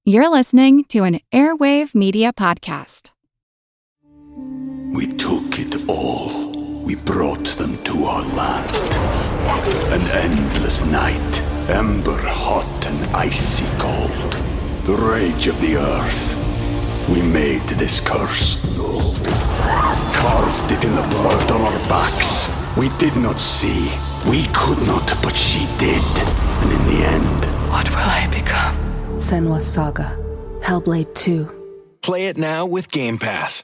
You're listening to an Airwave Media podcast. We took it all. We brought them to our land. An endless night, ember hot and icy cold. The rage of the earth. We made this curse. Carved it in the blood on our backs. We did not see. We could not, but she did. And in the end... What will I become? Senua's Saga. Hellblade 2. Play it now with Game Pass.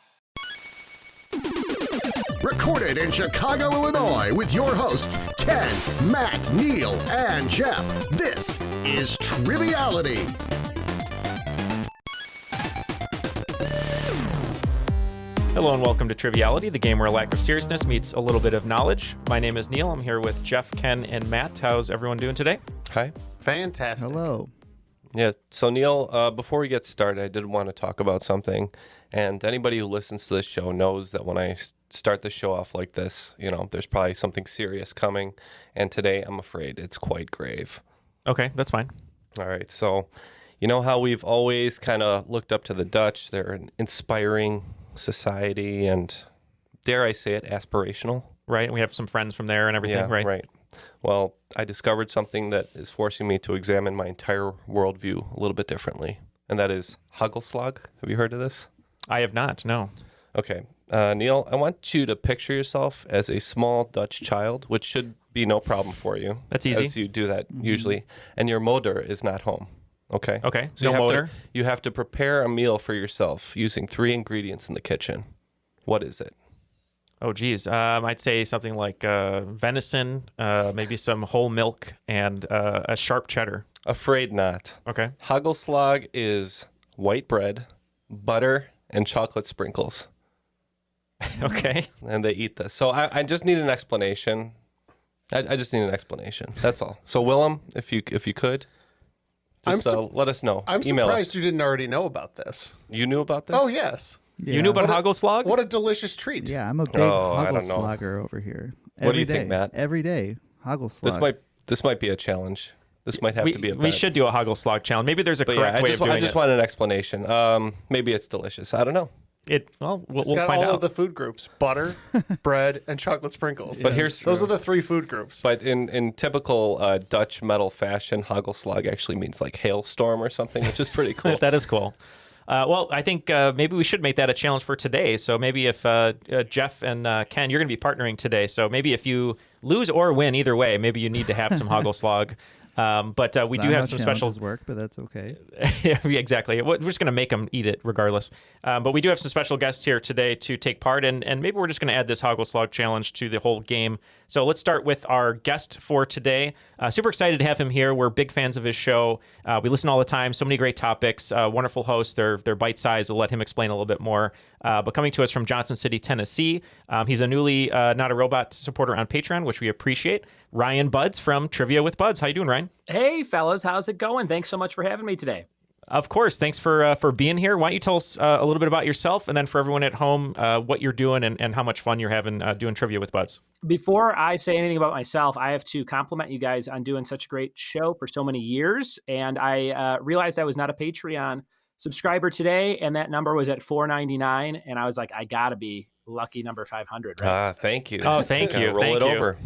Recorded in Chicago, Illinois, with your hosts, Ken, Matt, Neil, and Jeff. This is Triviality. Hello and welcome to Triviality, the game where a lack of seriousness meets a little bit of knowledge. My name is Neil. I'm here with Jeff, Ken, and Matt. How's everyone doing today? Hi. Fantastic. Hello. Yeah, so Neil, before we get started, I did want to talk about something. And anybody who listens to this show knows that when I start the show off like this, there's probably something serious coming. And today, I'm afraid it's quite grave. Okay, that's fine. All right, so you know how we've always kind of looked up to the Dutch? They're an inspiring society and, dare I say it, aspirational. Right, and we have some friends from there and everything, Yeah, right? Well, I discovered something that is forcing me to examine my entire worldview a little bit differently, and that is Hagelslag. Have you heard of this? I have not, no. Okay. Neil, I want you to picture yourself as a small Dutch child, which should be no problem for you. That's easy. As you do that usually, and your moeder is not home. Okay? Okay, So no motor. you have to prepare a meal for yourself using 3 ingredients in the kitchen. What is it? Oh, geez. I'd say something like venison, maybe some whole milk, and a sharp cheddar. Afraid not. Okay. Hagelslag is white bread, butter, and chocolate sprinkles. Okay. And they eat this. So I just need an explanation. I just need an explanation. That's all. So Willem, if you could, just let us know. I'm Email surprised us. you didn't already know about this. You knew about this? Oh, yes. Yeah. You knew about Hagelslag? What a delicious treat. Yeah, I'm a big I don't know. Hagelslager over here. What do you think, Matt? Every day, Hagelslag. This might be a challenge. This might have to be a bet. We should do a Hagelslag challenge. Maybe there's a correct way of doing it. I just want an explanation. Maybe it's delicious. I don't know. We'll It's got find all out. of the food groups: butter, bread, and chocolate sprinkles. But those are the 3 food groups. But in typical Dutch metal fashion, Hagelslag actually means like hailstorm or something, which is pretty cool. That is cool. Well, I think maybe we should make that a challenge for today. So maybe if Jeff and Ken, you're going to be partnering today. So maybe if you lose or win, either way, maybe you need to have some Hagelslag. But we do have some special work, but that's okay. Yeah, exactly. We're just going to make them eat it regardless. But we do have some special guests here today to take part, and maybe we're just going to add this Hagelslag challenge to the whole game. So let's start with our guest for today. Super excited to have him here. We're big fans of his show. We listen all the time. So many great topics. Wonderful hosts. They're bite-sized. We'll let him explain a little bit more. But coming to us from Johnson City, Tennessee, he's a newly Not a Robot supporter on Patreon, which we appreciate. Ryan Buds from Trivia with Buds. How you doing, Ryan? Hey, fellas. How's it going? Thanks so much for having me today. Of course. Thanks for being here. Why don't you tell us a little bit about yourself, and then for everyone at home, what you're doing and how much fun you're having doing Trivia with Buds. Before I say anything about myself, I have to compliment you guys on doing such a great show for so many years. And I realized I was not a Patreon subscriber today, and that number was at $4.99. And I was like, I got to be lucky number 500, right? Thank you. Oh, thank you. Roll it over.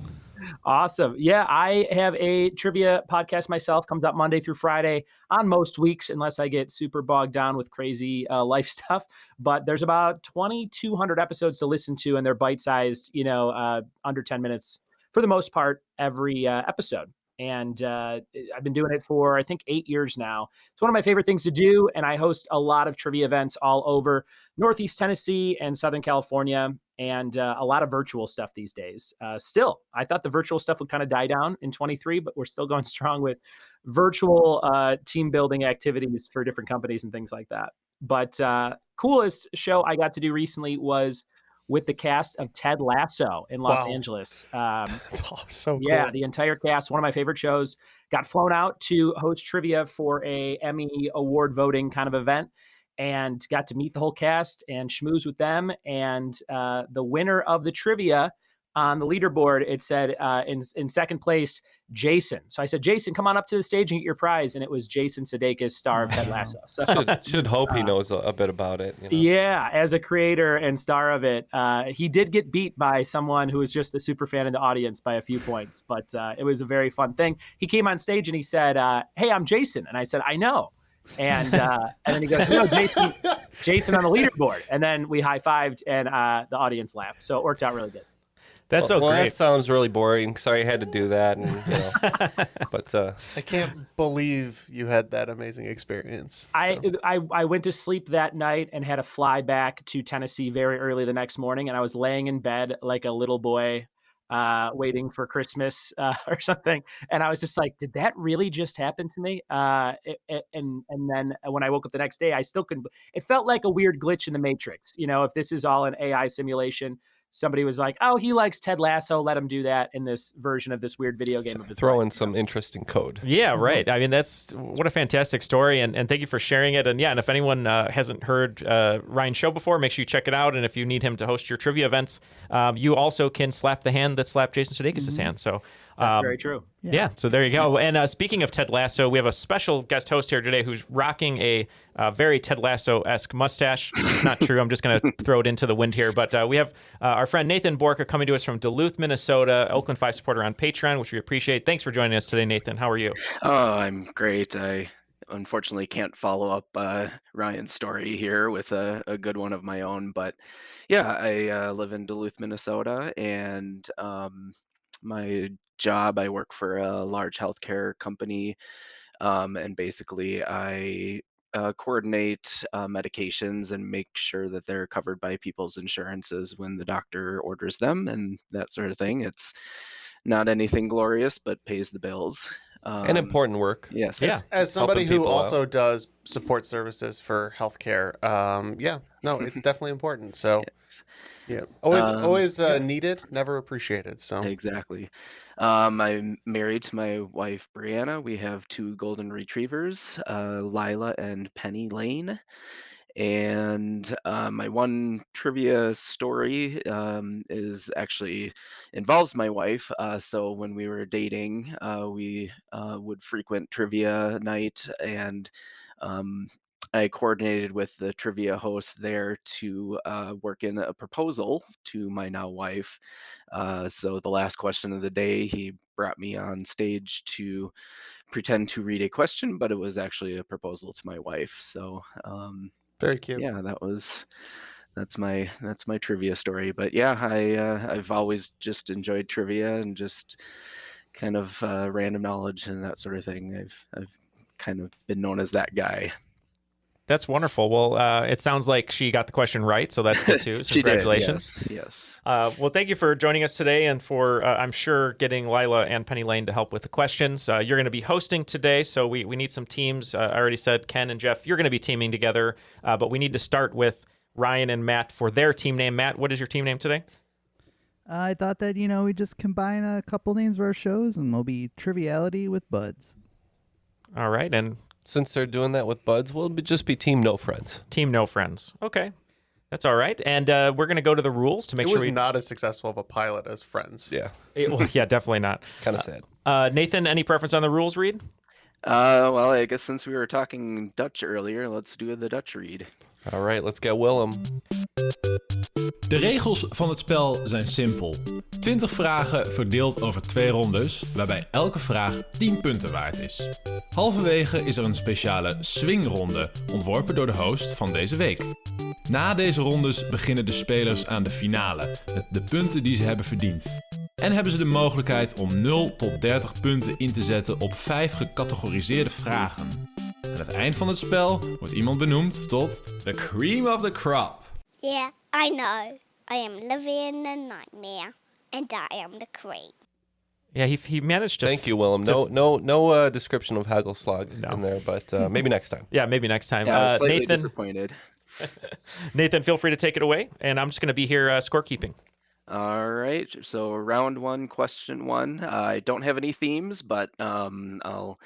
Awesome. Yeah, I have a trivia podcast myself. Comes out Monday through Friday on most weeks, unless I get super bogged down with crazy life stuff. But there's about 2,200 episodes to listen to, and they're bite-sized, under 10 minutes for the most part every episode. And I've been doing it for, I think, 8 years now. It's one of my favorite things to do, and I host a lot of trivia events all over Northeast Tennessee and Southern California, and a lot of virtual stuff these days. Still, I thought the virtual stuff would kind of die down in 23, but we're still going strong with virtual team building activities for different companies and things like that. But coolest show I got to do recently was with the cast of Ted Lasso in Los Angeles. That's so cool. Yeah, the entire cast, one of my favorite shows, got flown out to host trivia for a Emmy award voting kind of event, and got to meet the whole cast and schmooze with them. And the winner of the trivia on the leaderboard, it said in second place, Jason. So I said, Jason, come on up to the stage and get your prize. And it was Jason Sudeikis, star of Ted Lasso. So should hope he knows a bit about it. You know? Yeah, as a creator and star of it, he did get beat by someone who was just a super fan in the audience by a few points. But it was a very fun thing. He came on stage and he said, hey, I'm Jason. And I said, I know. And then he goes, no, Jason on the leaderboard. And then we high-fived and the audience laughed. So it worked out really good. That's so great. That sounds really boring. Sorry I had to do that. And, but I can't believe you had that amazing experience. I went to sleep that night and had to fly back to Tennessee very early the next morning. And I was laying in bed like a little boy waiting for Christmas or something. And I was just like, did that really just happen to me? And then when I woke up the next day, I still couldn't. It felt like a weird glitch in the Matrix. You know, if this is all an AI simulation, somebody was like, oh, he likes Ted Lasso, let him do that in this version of this weird video game. Throw in some interesting code. Yeah, right. I mean, what a fantastic story. And thank you for sharing it. And yeah, and if anyone hasn't heard Ryan's show before, make sure you check it out. And if you need him to host your trivia events, you also can slap the hand that slapped Jason Sudeikis' hand. So that's very true. Yeah, so there you go. And speaking of Ted Lasso, we have a special guest host here today who's rocking a very Ted Lasso-esque mustache. It's not true. I'm just going to throw it into the wind here. But we have our friend Nathan Borka coming to us from Duluth, Minnesota, Oakland 5 supporter on Patreon, which we appreciate. Thanks for joining us today, Nathan. How are you? Oh, I'm great. I unfortunately can't follow up Ryan's story here with a good one of my own. But yeah, I live in Duluth, Minnesota, and my job, I work for a large healthcare company, and basically I coordinate medications and make sure that they're covered by people's insurances when the doctor orders them and that sort of thing. It's not anything glorious, but pays the bills. And important work. Yes. Yeah. As somebody who also does support services for healthcare, it's definitely important. So, yes. Yeah, always needed, never appreciated. So exactly. I'm married to my wife Brianna. We have 2 golden retrievers, Lila and Penny Lane. And my one trivia story is actually involves my wife. So when we were dating, we would frequent trivia night, and I coordinated with the trivia host there to work in a proposal to my now wife. So the last question of the day, he brought me on stage to pretend to read a question, but it was actually a proposal to my wife. So very cute. Yeah, that's my trivia story. But yeah, I've always just enjoyed trivia and just kind of random knowledge and that sort of thing. I've kind of been known as that guy. That's wonderful. Well, it sounds like she got the question right, so that's good too. So She congratulations. did, yes. Well, thank you for joining us today and for, I'm sure, getting Lila and Penny Lane to help with the questions. You're going to be hosting today, so we need some teams. I already said Ken and Jeff, you're going to be teaming together, but we need to start with Ryan and Matt for their team name. Matt, what is your team name today? I thought that, we just combine a couple names of our shows and we'll be Triviality with Buds. All right, and since they're doing that with Buds, we'll just be Team No Friends. Team No Friends. Okay. That's all right. And we're going to go to the rules to make sure it was not as successful of a pilot as Friends. Yeah. Yeah, definitely not. Kind of sad. Nathan, any preference on the rules, Reed? Well, I guess since we were talking Dutch earlier, let's do the Dutch read. All right, let's get Willem. De regels van het spel zijn simpel. 20 vragen verdeeld over 2 rondes, waarbij elke vraag 10 punten waard is. Halverwege is er een speciale swingronde, ontworpen door de host van deze week. Na deze rondes beginnen de spelers aan de finale, met de punten die ze hebben verdiend. En hebben ze de mogelijkheid om 0 tot 30 punten in te zetten op 5 gecategoriseerde vragen. Aan het eind van het spel wordt iemand benoemd tot the cream of the crop. Yeah, I know. I am living in a nightmare, and I am the cream. Yeah, he managed to... Thank you, Willem. No description of Hagelslag in there, but maybe next time. Yeah, maybe next time. Yeah, I was slightly Nathan, disappointed. Nathan, feel free to take it away, and I'm just going to be here scorekeeping. All right, so round 1, question 1. I don't have any themes, but I'll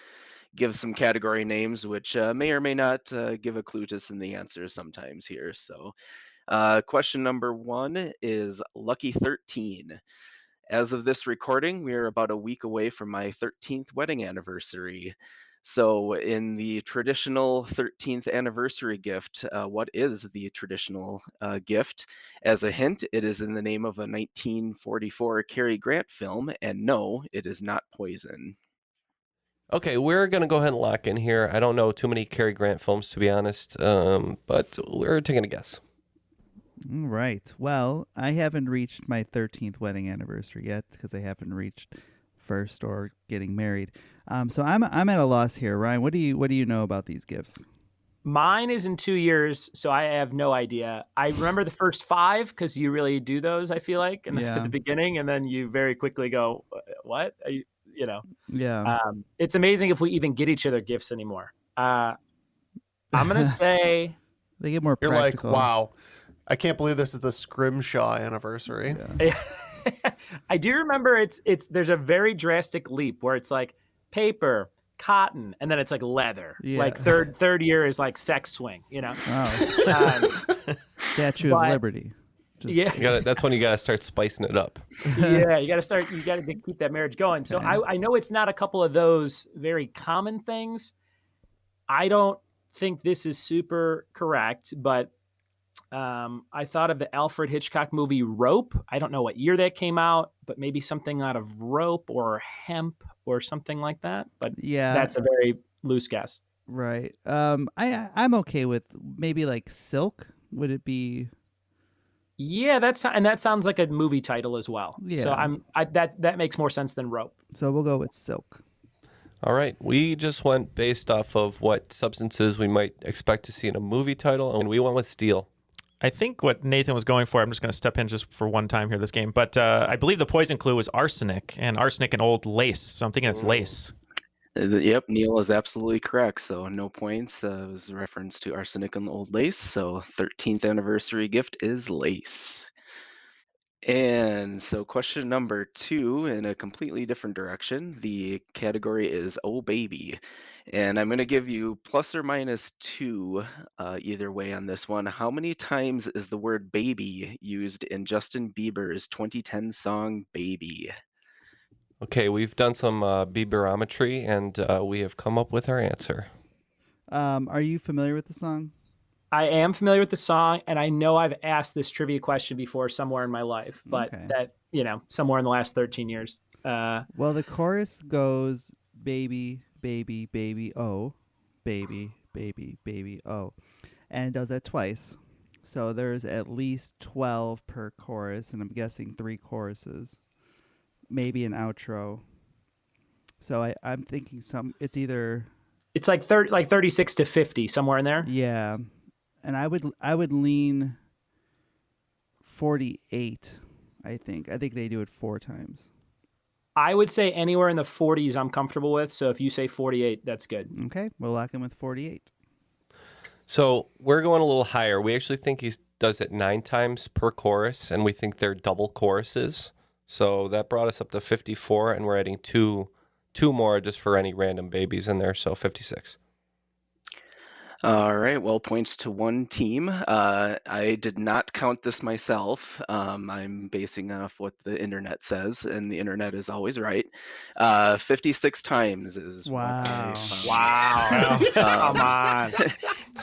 give some category names, which may or may not give a clue to some of the answers sometimes here. So question number 1 is Lucky 13. As of this recording, we are about a week away from my 13th wedding anniversary. So, in the traditional 13th anniversary gift, what is the traditional gift? As a hint, it is in the name of a 1944 Cary Grant film, and no, it is not Poison. Okay, we're going to go ahead and lock in here. I don't know too many Cary Grant films, to be honest, but we're taking a guess. All right. Well, I haven't reached my 13th wedding anniversary yet because I haven't reached first or getting married. So I'm at a loss here. Ryan, what do you know about these gifts? Mine is in 2 years, so I have no idea. I remember the first 5 because you really do those, I feel like, at the beginning, and then you very quickly go, what? Yeah. It's amazing if we even get each other gifts anymore. I'm going to say... They get more You're practical. like, wow, I can't believe this is the Scrimshaw anniversary. Yeah. I do remember there's a very drastic leap where it's like paper, cotton, and then it's like leather. Yeah. Like third year is like sex swing, Oh. Statue of Liberty. Yeah. That's when you got to start spicing it up. Yeah, you got to keep that marriage going. So I know it's not a couple of those very common things. I don't think this is super correct, but I thought of the Alfred Hitchcock movie Rope. I don't know what year that came out, but maybe something out of rope or hemp or something like that. But yeah, that's a very loose guess. Right. I'm okay with maybe like silk. Would it be? Yeah, that sounds like a movie title as well. Yeah. So that makes more sense than rope. So we'll go with silk. All right. We just went based off of what substances we might expect to see in a movie title, and we went with steel. I think what Nathan was going for, I'm just going to step in just for one time here this game, but I believe the poison clue was arsenic and old lace. So I'm thinking it's lace. Yep, Neil is absolutely correct. So no points. It was a reference to arsenic and old lace. So 13th anniversary gift is lace. And so question number 2 in a completely different direction. The category is Oh Baby. And I'm going to give you plus or minus 2 either way on this one. How many times is the word baby used in Justin Bieber's 2010 song Baby? Okay, we've done some Bieberometry, and we have come up with our answer. Are you familiar with the song? I am familiar with the song, and I know I've asked this trivia question before somewhere in my life, but that, somewhere in the last 13 years. Well, the chorus goes, baby, baby, baby, oh, baby, baby, baby, oh. And it does that twice. So there's at least 12 per chorus, and I'm guessing 3 choruses. Maybe an outro. So I'm thinking it's either... It's like 36 to 50, somewhere in there? Yeah. And I would lean 48, I think. I think they do it 4 times. I would say anywhere in the 40s I'm comfortable with. So if you say 48, that's good. Okay, we'll lock in with 48. So we're going a little higher. We actually think he does it 9 times per chorus, and we think they're double choruses. So that brought us up to 54, and we're adding two more just for any random babies in there, so 56. All right, well, points to one team. I did not count this myself. I'm basing off what the internet says, and the internet is always right. 56 times is wow. Wow. Come on.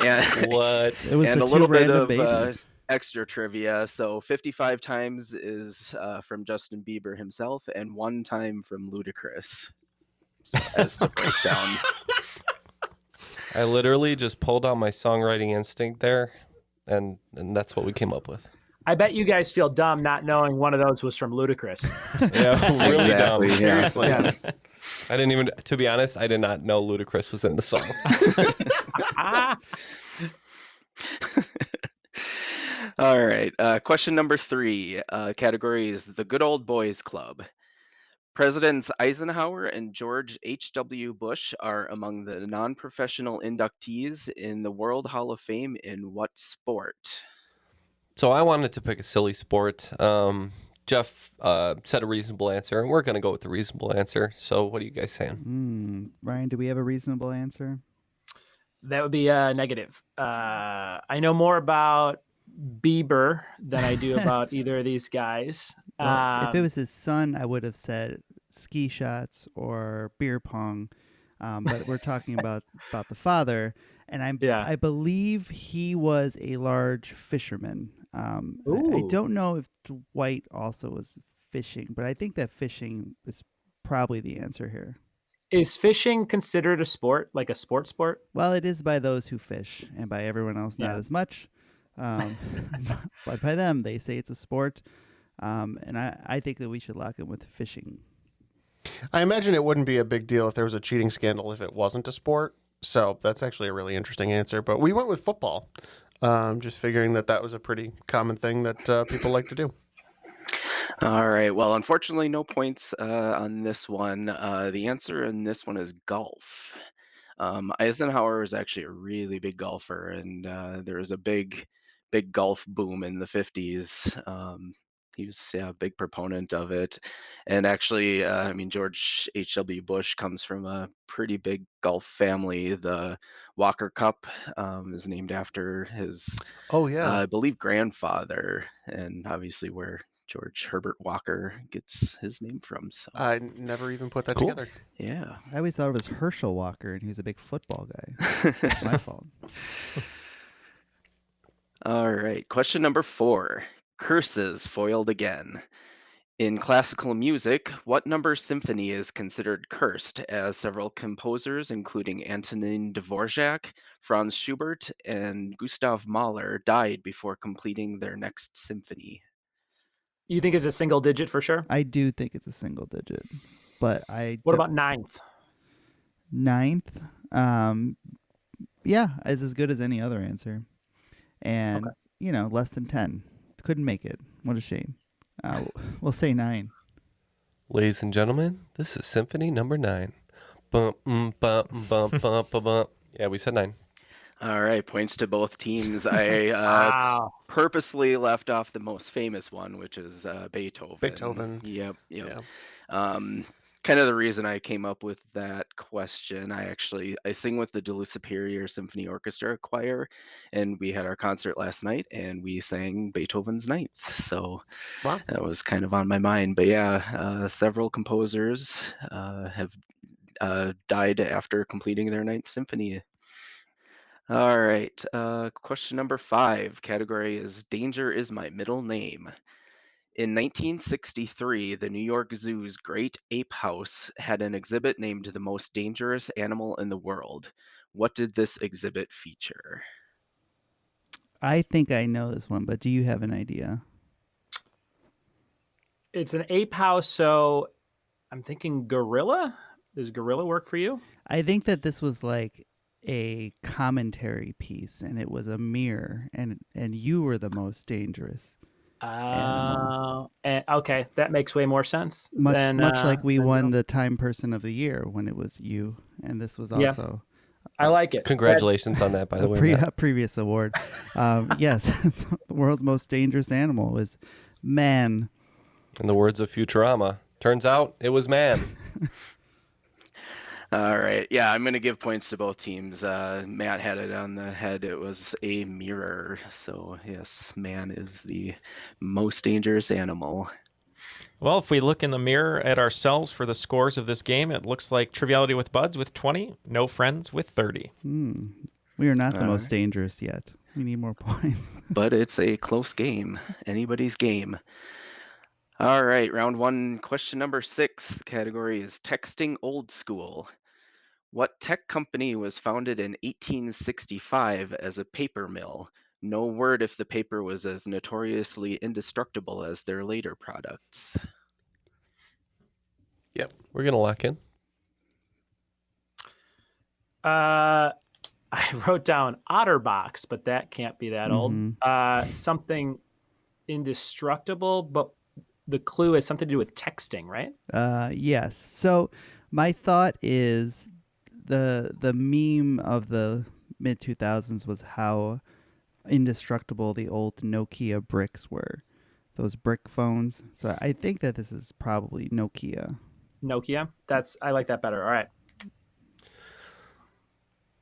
And, what? It was and the a little 2 bit random of babies. extra trivia. So 55 times is from Justin Bieber himself, and 1 time from Ludacris. So as the breakdown. I literally just pulled out my songwriting instinct there, and that's what we came up with. I bet you guys feel dumb not knowing one of those was from Ludacris. Yeah, really Exactly, dumb. yeah. Seriously. Yeah. I didn't even, to be honest, I did not know Ludacris was in the song. All right. Question number 3. Category is the Good Old Boys Club. Presidents Eisenhower and George H.W. Bush are among the non-professional inductees in the World Hall of Fame in what sport? So I wanted to pick a silly sport. Jeff said a reasonable answer, and we're going to go with the reasonable answer. So what are you guys saying? Ryan, do we have a reasonable answer? That would be negative. I know more about Bieber than I do about either of these guys. Well, if it was his son, I would have said ski shots or beer pong. But we're talking about the father, and I believe he was a large fisherman. I don't know if Dwight also was fishing, but I think that fishing is probably the answer here. Is fishing considered a sport, like a sport? Well, it is by those who fish, and by everyone else, not as much. But by them, they say it's a sport. And I think that we should lock in with fishing. I imagine it wouldn't be a big deal if there was a cheating scandal if it wasn't a sport. So that's actually a really interesting answer. But we went with football, just figuring that was a pretty common thing that people like to do. All right. Well, unfortunately, no points on this one. The answer in this one is golf. Eisenhower was actually a really big golfer, and there was a big golf boom in the 50s. He was a big proponent of it. And actually, I mean, George H.W. Bush comes from a pretty big golf family. The Walker Cup is named after his, I believe, grandfather, and obviously where George Herbert Walker gets his name from. So I never even put that together. Yeah. I always thought it was Herschel Walker, and he was a big football guy. That's my fault. All right. Question number 4. Curses foiled again. In classical music, what number symphony is considered cursed, as several composers, including Antonin Dvorak, Franz Schubert, and Gustav Mahler, died before completing their next symphony? You think it's a single digit for sure? I do think it's a single digit, but What about ninth? Ninth? Yeah, it's as good as any other answer. And, less than 10. Couldn't make it. What a shame. We'll say 9. Ladies and gentlemen, this is Symphony number 9. Bump, bump, bump, bump, bump. Yeah, we said 9. All right, points to both teams. I purposely left off the most famous one, which is Beethoven. Yep. Yeah. Kind of the reason I came up with that question. I sing with the Duluth Superior Symphony Orchestra Choir, and we had our concert last night, and we sang Beethoven's Ninth. So that was kind of on my mind. But yeah, several composers have died after completing their Ninth Symphony. All right. Question number 5. Category is Danger is My Middle Name. In 1963, the New York Zoo's Great Ape House had an exhibit named The Most Dangerous Animal in the World. What did this exhibit feature? I think I know this one, but do you have an idea? It's an ape house, so I'm thinking gorilla. Does gorilla work for you? I think that this was like a commentary piece, and it was a mirror, and you were the most dangerous. Okay, that makes way more sense. Much like we won the Time Person of the Year when it was you, and this was also. I like it. Congratulations on that, by the way. Previous award. Yes, the world's most dangerous animal is man. In the words of Futurama, turns out it was man. All right. Yeah, I'm going to give points to both teams. Matt had it on the head. It was a mirror. So, yes, man is the most dangerous animal. Well, if we look in the mirror at ourselves for the scores of this game, it looks like Triviality with Buds with 20, No Friends with 30. We are not the most dangerous yet. We need more points. But it's a close game. Anybody's game. All right, round 1, question number 6. The category is Texting Old School. What tech company was founded in 1865 as a paper mill? No word if the paper was as notoriously indestructible as their later products. Yep, we're going to lock in. I wrote down Otterbox, but that can't be that old. Something indestructible, but the clue has something to do with texting, right? Yes. So my thought is the meme of the mid 2000s was how indestructible the old Nokia bricks were, those brick phones. So I think that this is probably Nokia. I like that better. All right.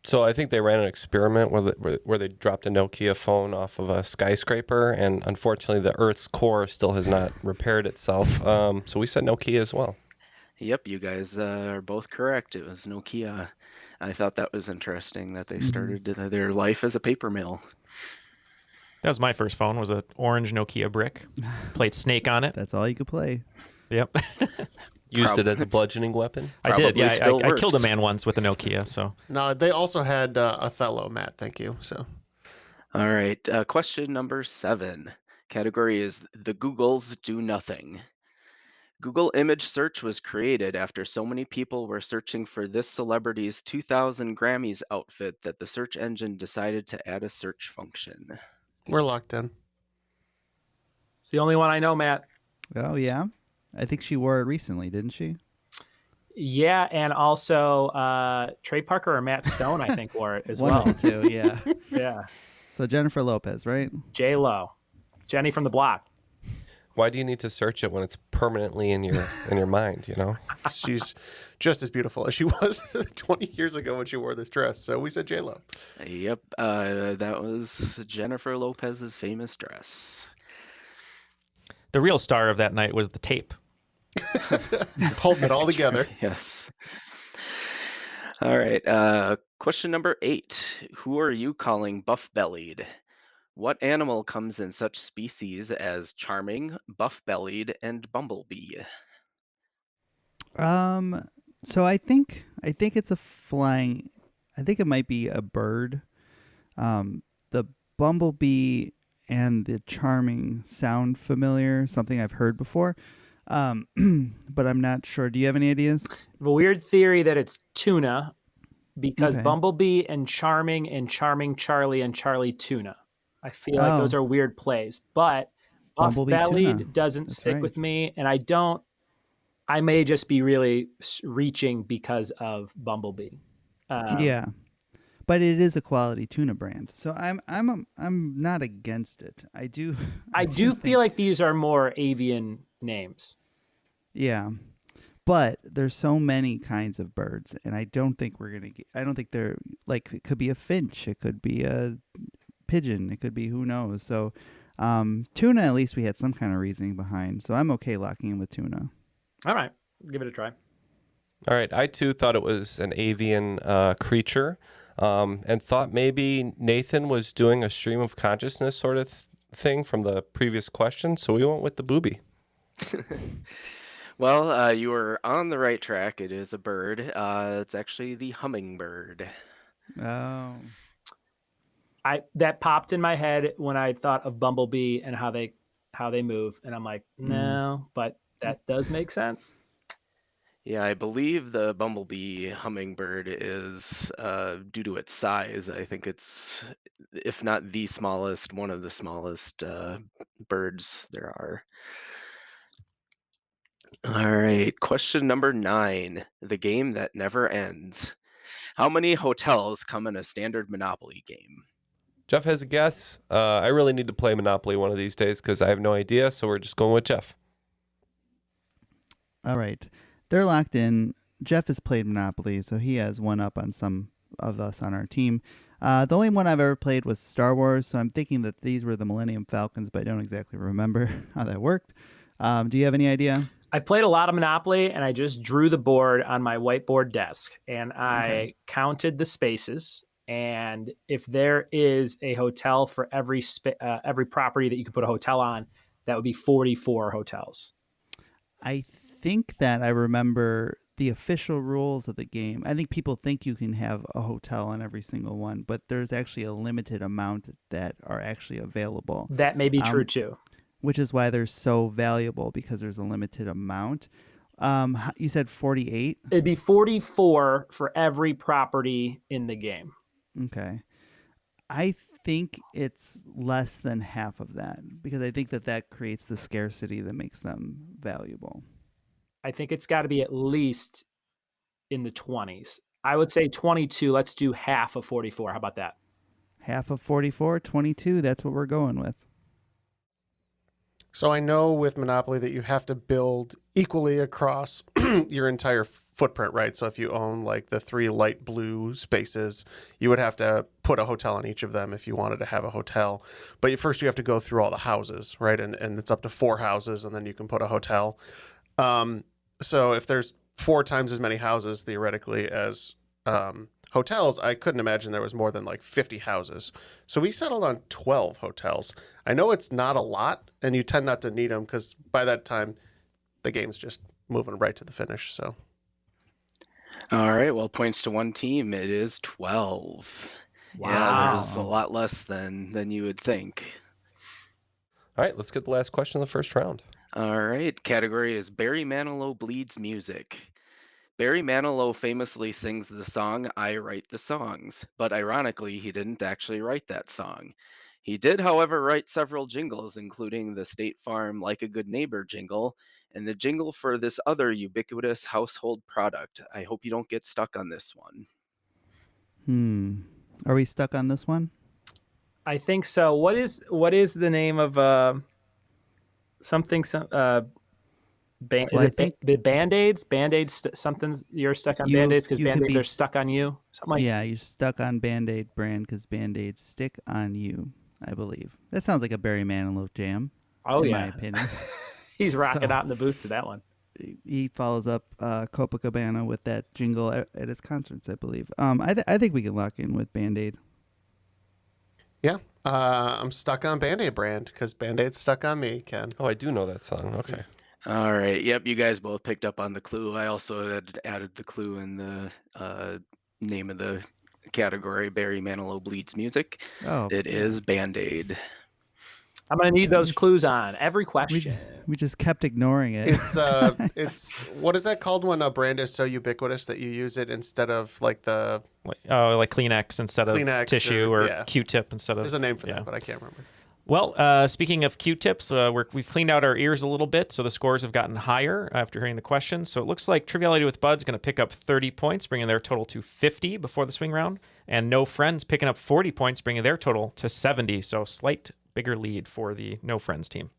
So I think they ran an experiment where they dropped a Nokia phone off of a skyscraper, and unfortunately the Earth's core still has not repaired itself. So we said Nokia as well. Yep, you guys are both correct. It was Nokia. I thought that was interesting that they started their life as a paper mill. That was my first phone, was an orange Nokia brick. Played Snake on it. That's all you could play. Yep. Used it as a bludgeoning weapon? I did, yeah. still I killed a works. man once with a Nokia, so. No, they also had Othello, Matt. Thank you. So, All right, question number 7. Category is the Googles do nothing. Google image search was created after so many people were searching for this celebrity's 2000 Grammys outfit that the search engine decided to add a search function. we're locked in. It's the only one I know, Matt. Oh, yeah? I think she wore it recently, didn't she? Yeah, and also Trey Parker or Matt Stone, I think, wore it as One well. of the two, yeah. Yeah. So Jennifer Lopez, right? J-Lo. Jenny from the block. Why do you need to search it when it's permanently in your mind, you know? She's just as beautiful as she was 20 years ago when she wore this dress. So we said J-Lo. Yep, that was Jennifer Lopez's famous dress. The real star of that night was the tape. Holding it all together. Yes. All right, question number 8. Who are you calling buff-bellied? What animal comes in such species as charming, buff-bellied, and bumblebee? So I think it's a flying. I think it might be a bird. The bumblebee and the charming sound familiar, something I've heard before, but I'm not sure. Do you have any ideas? A weird theory that it's tuna because Okay. Bumblebee and Charming Charlie and Charlie Tuna. I feel like those are weird plays, but Bumblebee buff-bellied tuna. doesn't That's stick right. with me, and I may just be really reaching because of Bumblebee. Yeah, but it is a quality tuna brand, so I'm not against it. I do feel like these are more avian names. Yeah, but there's so many kinds of birds, and I don't think I don't think they're like, it could be a finch, it could be a pigeon, it could be who knows. So tuna, at least we had some kind of reasoning behind, so I'm okay locking in with tuna. All right, give it a try. All right, I too thought it was an avian creature, and thought maybe Nathan was doing a stream of consciousness sort of thing from the previous question, so we went with the booby. Well, you were on the right track. It is a bird. It's actually the hummingbird. Oh. That popped in my head when I thought of Bumblebee and how they move, and I'm like, no, but that does make sense. Yeah, I believe the bumblebee hummingbird is, due to its size, I think it's, if not the smallest, one of the smallest birds there are. All right, question number 9, the game that never ends. How many hotels come in a standard Monopoly game? Jeff has a guess. I really need to play Monopoly one of these days because I have no idea, so we're just going with Jeff. All right. They're locked in. Jeff has played Monopoly, so he has one up on some of us on our team. The only one I've ever played was Star Wars, so I'm thinking that these were the Millennium Falcons, but I don't exactly remember how that worked. Do you have any idea? I've played a lot of Monopoly, and I just drew the board on my whiteboard desk, and I counted the spaces. And if there is a hotel for every property that you could put a hotel on, that would be 44 hotels. I think that I remember the official rules of the game. I think people think you can have a hotel on every single one, but there's actually a limited amount that are actually available. That may be true too. Which is why they're so valuable, because there's a limited amount. You said 48? It'd be 44 for every property in the game. Okay. I think it's less than half of that, because I think that creates the scarcity that makes them valuable. I think it's got to be at least in the 20s. I would say 22. Let's do half of 44. How about that? Half of 44, 22. That's what we're going with. So I know with Monopoly that you have to build equally across your entire footprint, right? So if you own like the 3 light blue spaces, you would have to put a hotel on each of them if you wanted to have a hotel. But first you have to go through all the houses, right? And it's up to 4 houses, and then you can put a hotel. So if there's 4 times as many houses theoretically as hotels, I couldn't imagine there was more than like 50 houses. So we settled on 12 hotels. I know it's not a lot, and you tend not to need them because by that time, the game's just moving right to the finish. So, All right, well, points to one team. It is 12. Yeah, there's a lot less than you would think. All right, let's get the last question of the first round. All right, category is Barry Manilow bleeds music. Barry Manilow famously sings the song I Write the Songs, but ironically, he didn't actually write that song. He did, however, write several jingles, including the State Farm Like a Good Neighbor jingle and the jingle for this other ubiquitous household product. I hope you don't get stuck on this one. Are we stuck on this one? I think so. What is the name of something? The Band-Aids? Band-Aids, something, you're stuck on Band-Aids because Band-Aids are stuck on you? Something like yeah, you're stuck on Band-Aid brand because Band-Aids stick on you, I believe. That sounds like a Barry Manilow jam, in my opinion. He's rocking out in the booth to that one. He follows up Copacabana with that jingle at his concerts, I believe. I think we can lock in with Band-Aid. Yeah, I'm stuck on Band-Aid brand because Band-Aid's stuck on me, Ken. Oh, I do know that song. Okay. All right. Yep, you guys both picked up on the clue. I also had added the clue in the name of the category, Barry Manilow bleeds music. It is Band-Aid. I'm going to need those clues on every question. We just kept ignoring it. It's what is that called when a brand is so ubiquitous that you use it instead of like the like Kleenex instead of Kleenex tissue or Q-tip instead of. There's a name for that, but I can't remember. Well, speaking of Q-tips, we've cleaned out our ears a little bit, so the scores have gotten higher after hearing the questions. So it looks like Triviality with Bud's going to pick up 30 points, bringing their total to 50 before the swing round, and No Friends picking up 40 points, bringing their total to 70. So slight bigger lead for the No Friends team.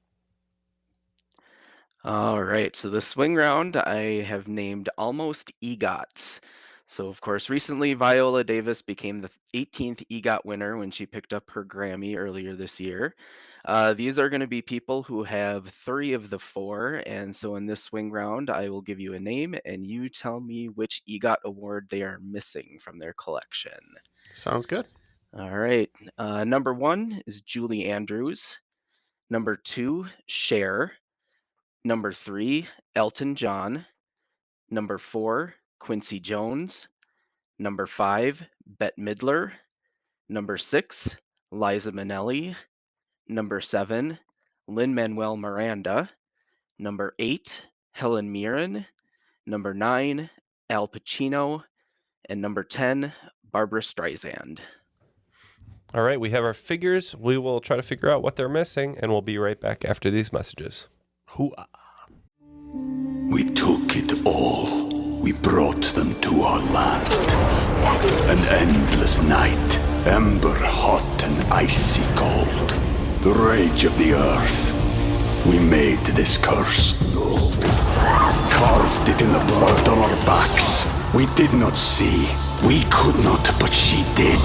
All right, so the swing round I have named Almost EGOTs. So, of course, recently Viola Davis became the 18th EGOT winner when she picked up her Grammy earlier this year. These are going to be people who have 3 of the 4, and so in this swing round, I will give you a name, and you tell me which EGOT award they are missing from their collection. Sounds good. All right, number 1 is Julie Andrews. Number 2, Cher. Number 3, Elton John. Number 4, Quincy Jones. Number 5, Bette Midler. Number 6, Liza Minnelli. Number 7, Lin-Manuel Miranda. Number 8, Helen Mirren. Number 9, Al Pacino. And number 10, Barbara Streisand. All right, we have our figures. We will try to figure out what they're missing, and we'll be right back after these messages. Hoo-ah. We took it all. We brought them to our land. An endless night, ember hot and icy cold. The rage of the earth. We made this curse. Carved it in the blood on our backs. We did not see. We could not, but she did.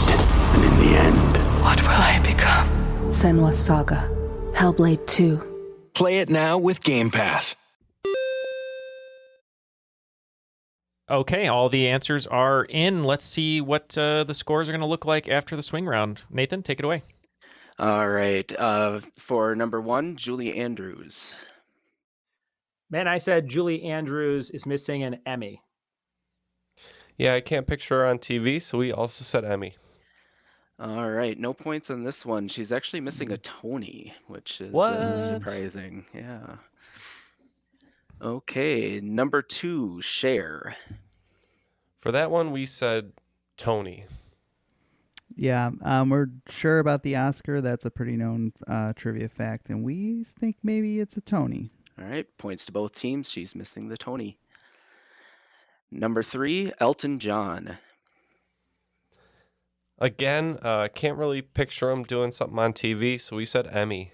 And in the end, What will I become? Senwa Saga. Hellblade 2. Play it now with Game Pass. Okay, all the answers are in. Let's see what the scores are going to look like after the swing round. Nathan, take it away. All right, for number 1, Julie Andrews. Man, I said Julie Andrews is missing an Emmy. Yeah, I can't picture her on TV, so we also said Emmy. All right, no points on this one. She's actually missing a Tony, which is surprising. Yeah. Okay, number 2, Cher. For that one, we said Tony. Yeah, we're sure about the Oscar. That's a pretty known trivia fact, and we think maybe it's a Tony. All right, points to both teams. She's missing the Tony. Number 3, Elton John. Again, can't really picture him doing something on TV, so we said Emmy.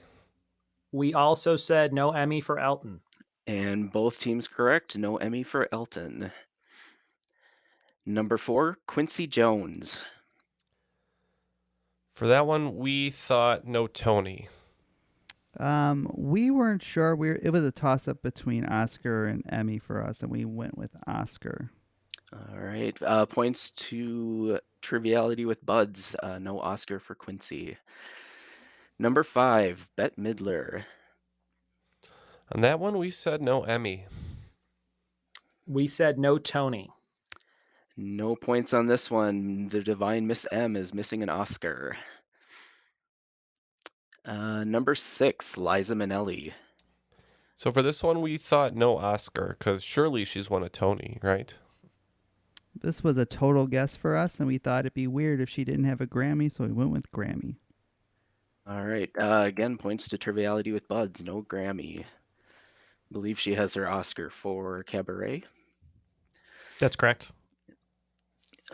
We also said no Emmy for Elton. And both teams correct. No Emmy for Elton. Number 4, Quincy Jones. For that one, we thought no Tony. We weren't sure. It was a toss-up between Oscar and Emmy for us, and we went with Oscar. All right. Points to Triviality with Buds. No Oscar for Quincy. Number 5, Bette Midler. On that one, we said no Emmy. We said no Tony. No points on this one. The Divine Miss M is missing an Oscar. Number 6, Liza Minnelli. So for this one, we thought no Oscar, because surely she's won a Tony, right? This was a total guess for us, and we thought it'd be weird if she didn't have a Grammy, so we went with Grammy. All right. Again, points to Triviality with Buds. No Grammy. I believe she has her Oscar for Cabaret. That's correct.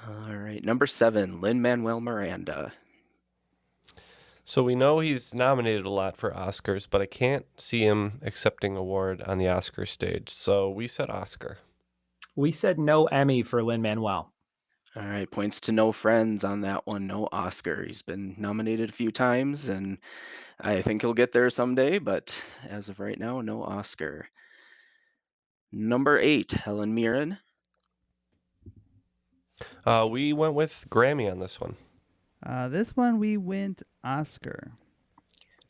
All right. Number 7, Lin-Manuel Miranda. So we know he's nominated a lot for Oscars, but I can't see him accepting award on the Oscar stage. So we said Oscar. We said no Emmy for Lin-Manuel. All right. Points to no Friends on that one. No Oscar. He's been nominated a few times, and I think he'll get there someday, but as of right now, no Oscar. Number 8, Helen Mirren. We went with Grammy on this one. This one we went Oscar.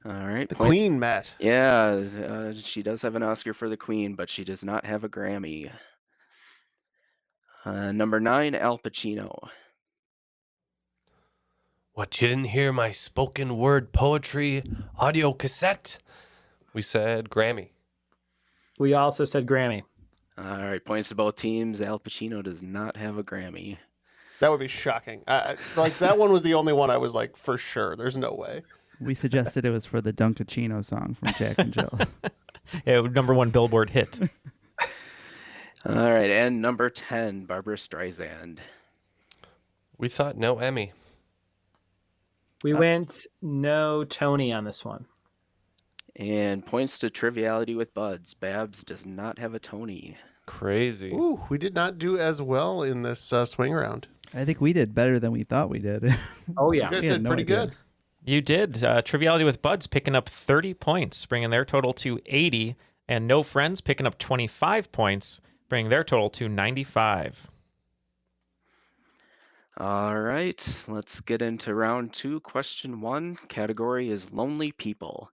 All right. The Queen, Matt. Yeah, she does have an Oscar for the Queen, but she does not have a Grammy. Number 9, Al Pacino. What, you didn't hear my spoken word poetry audio cassette? We said Grammy. We also said Grammy. All right. Points to both teams. Al Pacino does not have a Grammy. That would be shocking. Like, that one was the only one I was like, for sure. There's no way. We suggested it was for the Dunkachino song from Jack and Jill. Yeah, number 1 Billboard hit. All right. And number 10, Barbara Streisand. We thought no Emmy. We went no Tony on this one. And points to Triviality with Buds. Babs does not have a Tony. Crazy. Ooh, we did not do as well in this swing round. I think we did better than we thought we did. Oh, yeah. You guys did pretty good. You did. Triviality with Buds picking up 30 points, bringing their total to 80. And No Friends picking up 25 points, bringing their total to 95. All right. Let's get into round 2. Question 1. Category is Lonely People.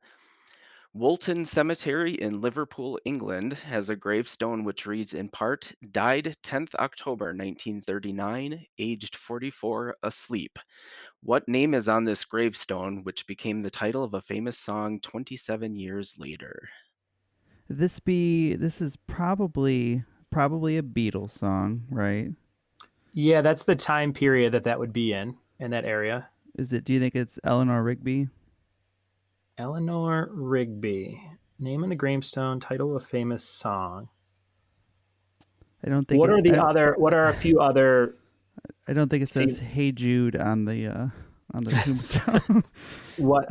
Woolton Cemetery in Liverpool, England, has a gravestone which reads in part, died 10th October 1939, aged 44, asleep. What name is on this gravestone, which became the title of a famous song 27 years later? This is probably a Beatles song, right? Yeah, that's the time period that would be in that area. Do you think it's Eleanor Rigby? Eleanor Rigby. Name on the gravestone, title of a famous song. I don't think. What are a few other? I don't think it says "Hey Jude" on the tombstone. What?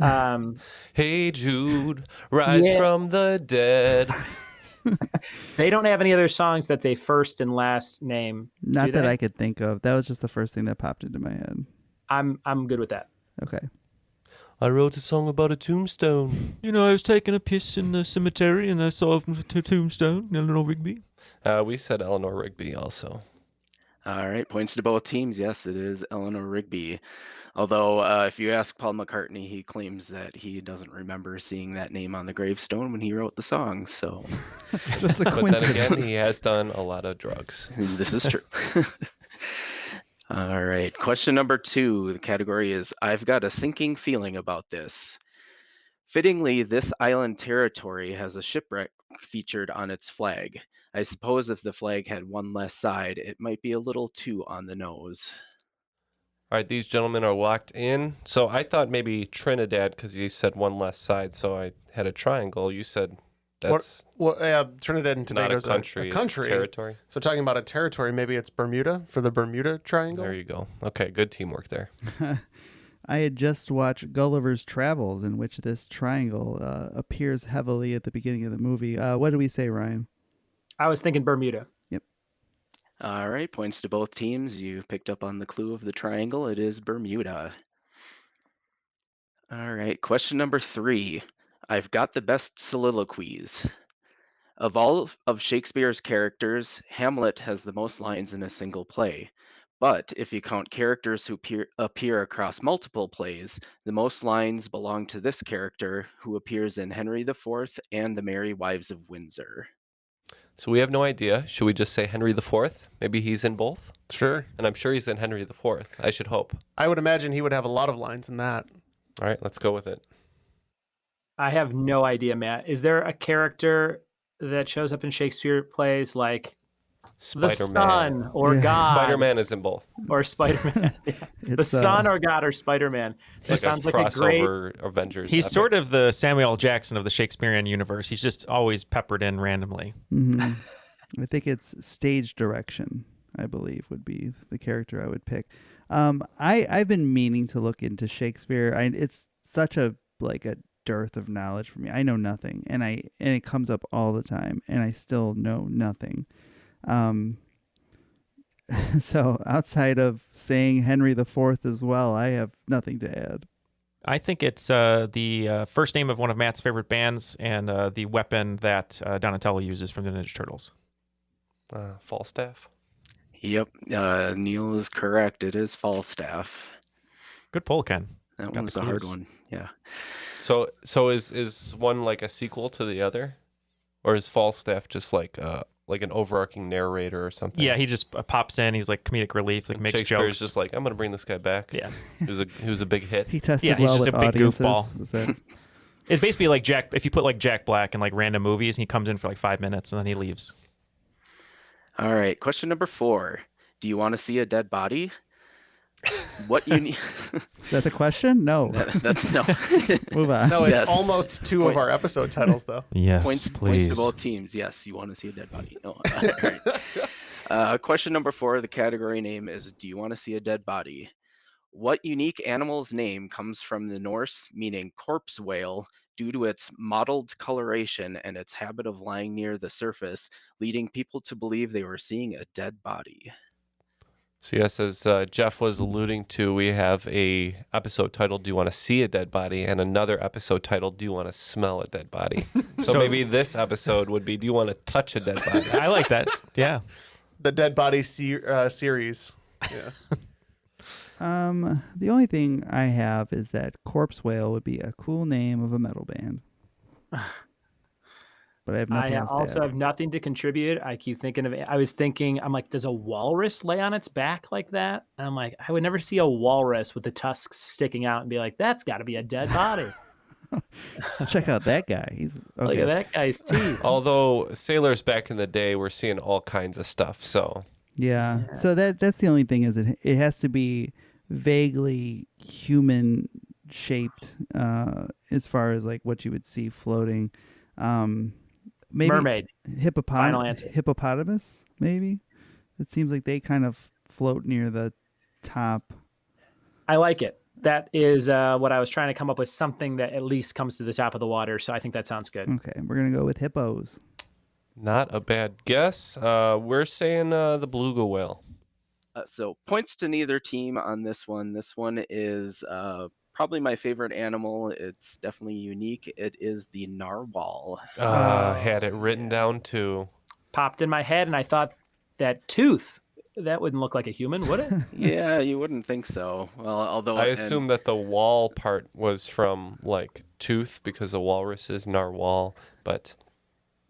Hey Jude, rise from the dead. They don't have any other songs that's a first and last name. Not that I could think of. That was just the first thing that popped into my head. I'm good with that. Okay. I wrote a song about a tombstone. You know, I was taking a piss in the cemetery and I saw a tombstone, Eleanor Rigby. We said Eleanor Rigby also. All right, points to both teams. Yes, it is Eleanor Rigby. Although, if you ask Paul McCartney, he claims that he doesn't remember seeing that name on the gravestone when he wrote the song. So, just a but then again, he has done a lot of drugs. This is true. All right, question number 2. The category is I've got a sinking feeling about this. Fittingly, this island territory has a shipwreck featured on its flag. I suppose if the flag had one less side, it might be a little too on the nose. All right, these gentlemen are locked in. So I thought maybe Trinidad because you said one less side, so I had a triangle. You said that's Trinidad and Tobago is not a country. A country. It's a territory. So talking about a territory, maybe it's Bermuda for the Bermuda Triangle. There you go. Okay, good teamwork there. I had just watched Gulliver's Travels, in which this triangle appears heavily at the beginning of the movie. What do we say, Ryan? I was thinking Bermuda. Yep. All right, points to both teams. You picked up on the clue of the triangle. It is Bermuda. All right, question number 3. I've got the best soliloquies. Of all of Shakespeare's characters, Hamlet has the most lines in a single play. But if you count characters who appear across multiple plays, the most lines belong to this character who appears in Henry IV and The Merry Wives of Windsor. So we have no idea. Should we just say Henry IV? Maybe he's in both? Sure. And I'm sure he's in Henry IV. I should hope. I would imagine he would have a lot of lines in that. All right, let's go with it. I have no idea, Matt. Is there a character that shows up in Shakespeare plays like the Sun or God? Spider-Man is in both. Or Spider-Man. The Sun or God or Spider-Man. It sounds like a great Avengers. He's sort of the Samuel L. Jackson of the Shakespearean universe. He's just always peppered in randomly. Mm-hmm. I think it's stage direction, I believe, would be the character I would pick. I've been meaning to look into Shakespeare. It's such a dearth of knowledge for me. I know nothing, and it comes up all the time, and I still know nothing. So outside of saying Henry IV as well, I have nothing to add. I think it's the first name of one of Matt's favorite bands and the weapon that Donatello uses from the Ninja Turtles. Falstaff. Yep, Neil is correct. It is Falstaff. Good pull, Ken. That one was a hard one. Yeah. So is one like a sequel to the other, or is Falstaff just like an overarching narrator or something? Yeah, he just pops in. He's like comedic relief, like makes Shakespeare's jokes. just like, I'm gonna bring this guy back. Yeah, he was a big hit. He tested yeah, he's well just with a big audiences. goofball. It's basically like Jack. If you put like Jack Black in like random movies, and he comes in for like 5 minutes and then he leaves. All right, question number 4. Do you want to see a dead body? What you need? Is that the question? No. That's no. Move on. No, it's Yes. almost 2 of our episode titles, though. Yes, Points please. to both teams. Yes, you want to see a dead body. No. All right. Question number 4. The category name is: Do you want to see a dead body? What unique animal's name comes from the Norse meaning corpse whale due to its mottled coloration and its habit of lying near the surface, leading people to believe they were seeing a dead body? So yes, as Jeff was alluding to, we have a episode titled "Do You Want to See a Dead Body?" and another episode titled "Do You Want to Smell a Dead Body?" So maybe this episode would be "Do You Want to Touch a Dead Body?" I like that. Yeah. The Dead Body series. Yeah. The only thing I have is that Corpse Whale would be a cool name of a metal band. But I have nothing else to also add. have nothing to contribute. I keep thinking of it. I'm like, does a walrus lay on its back like that? And I'm like, I would never see a walrus with the tusks sticking out and be like, that's got to be a dead body. Check out that guy. He's okay. Look at that guy's teeth. Although sailors back in the day were seeing all kinds of stuff, so Yeah. So that's the only thing is it has to be vaguely human shaped as far as like what you would see floating. Maybe Mermaid. Final answer. Hippopotamus, maybe. It seems like they kind of float near the top. I like it. That is what I was trying to come up with, something that at least comes to the top of the water. So I think that sounds good. Okay, we're going to go with hippos. not a bad guess. We're saying the beluga whale. So points to neither team on this one. This one is probably my favorite animal. It's definitely unique. It is the narwhal. Had it written down too. Popped in my head, and I thought that tooth, that wouldn't look like a human, would it? Yeah, you wouldn't think so. Well, although I assume that the wall part was from like tooth because the walrus is narwhal, but